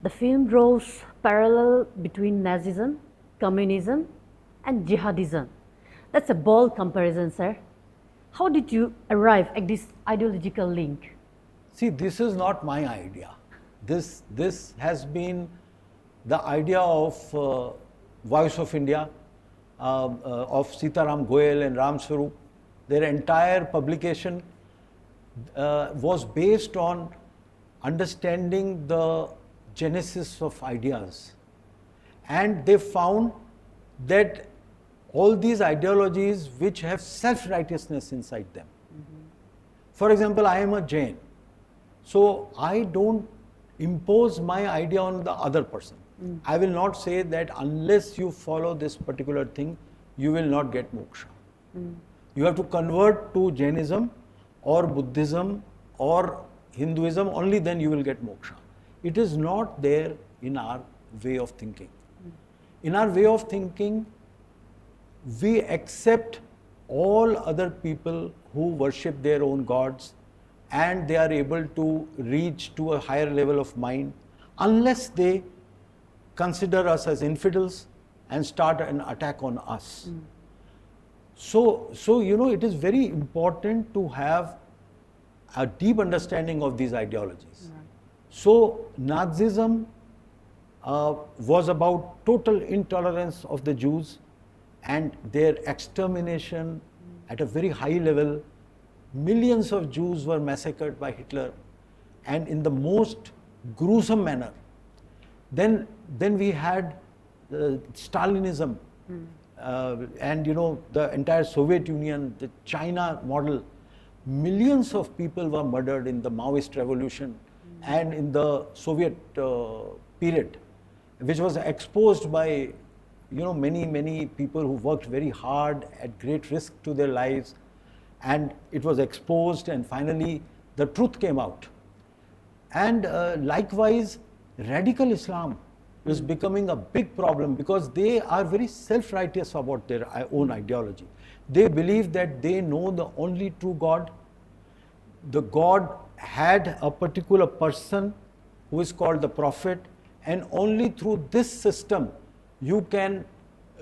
The film draws parallel between Nazism, communism, and Jihadism. That's a bold comparison, sir. How did you arrive at this ideological link? See, this is not my idea. This has been the idea of Voice of India, of Sitaram Goyal and Ram Swarup. Their entire publication was based on understanding the genesis of ideas. And they found that all these ideologies which have self-righteousness inside them. For example, I am a Jain. So I don't impose my idea on the other person. I will not say that unless you follow this particular thing, you will not get moksha. You have to convert to Jainism or Buddhism or Hinduism, only then you will get moksha. It is not there in our way of thinking. In our way of thinking, we accept all other people who worship their own gods and they are able to reach to a higher level of mind unless they consider us as infidels and start an attack on us. So it is very important to have a deep understanding of these ideologies. So Nazism was about total intolerance of the Jews and their extermination at a very high level. Millions of Jews were massacred by Hitler and in the most gruesome manner. Then we had Stalinism and the entire Soviet Union, the China model. Millions of people were murdered in the Maoist revolution and in the Soviet period, which was exposed by many people who worked very hard at great risk to their lives, and it was exposed and finally the truth came out. And likewise, radical Islam is becoming a big problem because they are very self-righteous about their own ideology. They believe that they know the only true God. The God had a particular person who is called the prophet, and only through this system you can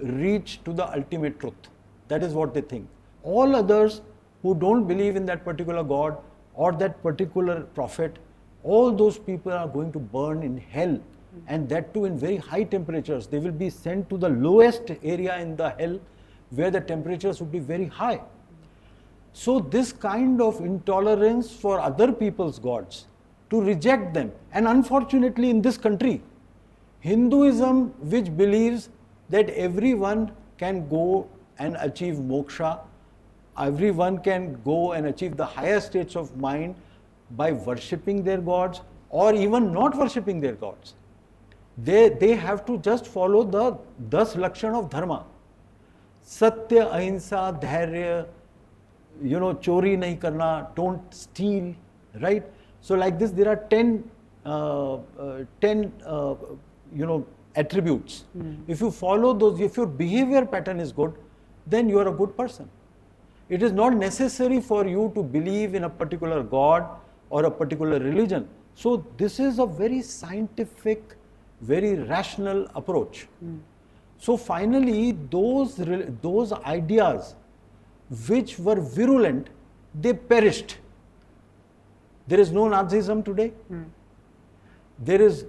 reach to the ultimate truth. That is what they think. All others who don't believe in that particular God or that particular prophet, all those people are going to burn in hell, and that too in very high temperatures. They will be sent to the lowest area in the hell where the temperatures would be very high. So this kind of intolerance for other people's gods, to reject them, and unfortunately in this country, Hinduism, which believes that everyone can go and achieve moksha, everyone can go and achieve the higher states of mind by worshipping their gods or even not worshipping their gods. They have to just follow the 10 lakshan of dharma. Satya, ahimsa, dhairya, chori nahi karna, don't steal, right? So like this, there are 10 attributes. If you follow those, if your behavior pattern is good, then you are a good person. It is not necessary for you to believe in a particular God or a particular religion. So this is a very scientific, very rational approach. So finally, those ideas which were virulent, they perished. There is no Nazism today. There is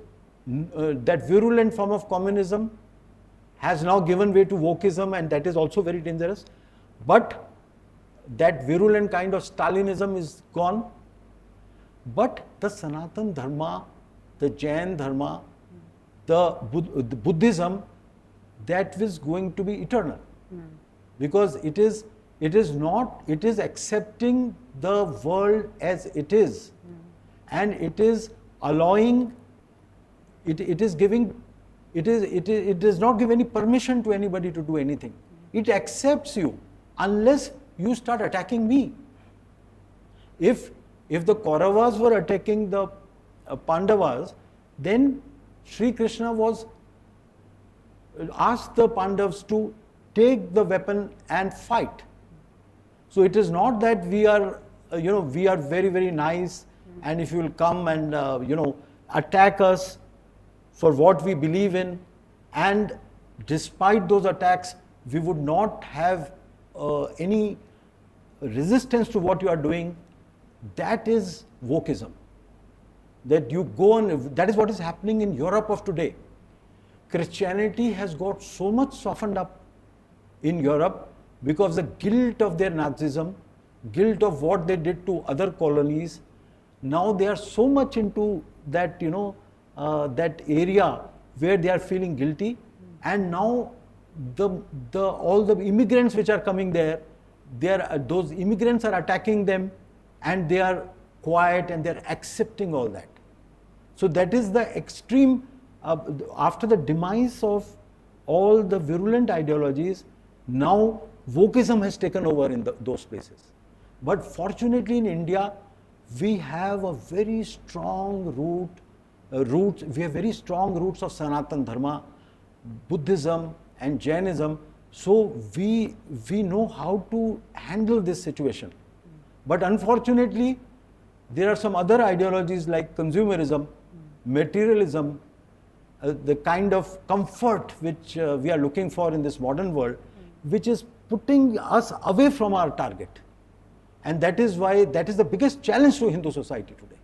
that virulent form of communism has now given way to wokeism, and that is also very dangerous. But that virulent kind of Stalinism is gone. But the Sanatan Dharma, the Jain Dharma, the Buddhism, that is going to be eternal. Because it is accepting the world as it is, and it is allowing, it does not give any permission to anybody to do anything. It accepts you unless you start attacking me. If the Kauravas were attacking the Pandavas, then Sri Krishna asked the Pandavas to take the weapon and fight. So it is not that we are very, very nice, and if you will come and attack us, for what we believe in, and despite those attacks, we would not have any resistance to what you are doing. That is wokeism. That you go on, that is what is happening in Europe of today. Christianity has got so much softened up in Europe because the guilt of their Nazism, guilt of what they did to other colonies. Now they are so much into that, that area where they are feeling guilty, and now all the immigrants which are coming there, those immigrants are attacking them, and they are quiet and they are accepting all that. So that is the extreme. After the demise of all the virulent ideologies, now wokeism has taken over in those places. But fortunately in India, we have a very strong roots. We have very strong roots of Sanatan Dharma, Buddhism and Jainism. So we know how to handle this situation. But unfortunately, there are some other ideologies like consumerism, materialism, the kind of comfort which we are looking for in this modern world, which is putting us away from our target. And that is the biggest challenge to Hindu society today.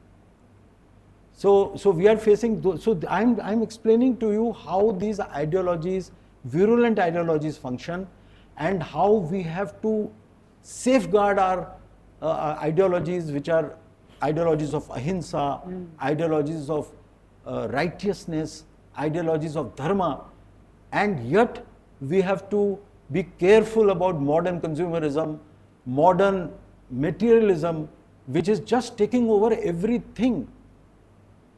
So we are facing, I'm explaining to you how these ideologies, virulent ideologies function, and how we have to safeguard our ideologies, which are ideologies of ahimsa, ideologies of righteousness, ideologies of dharma, and yet we have to be careful about modern consumerism, modern materialism, which is just taking over everything.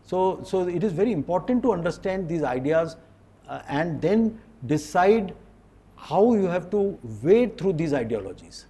So it is very important to understand these ideas and then decide how you have to wade through these ideologies.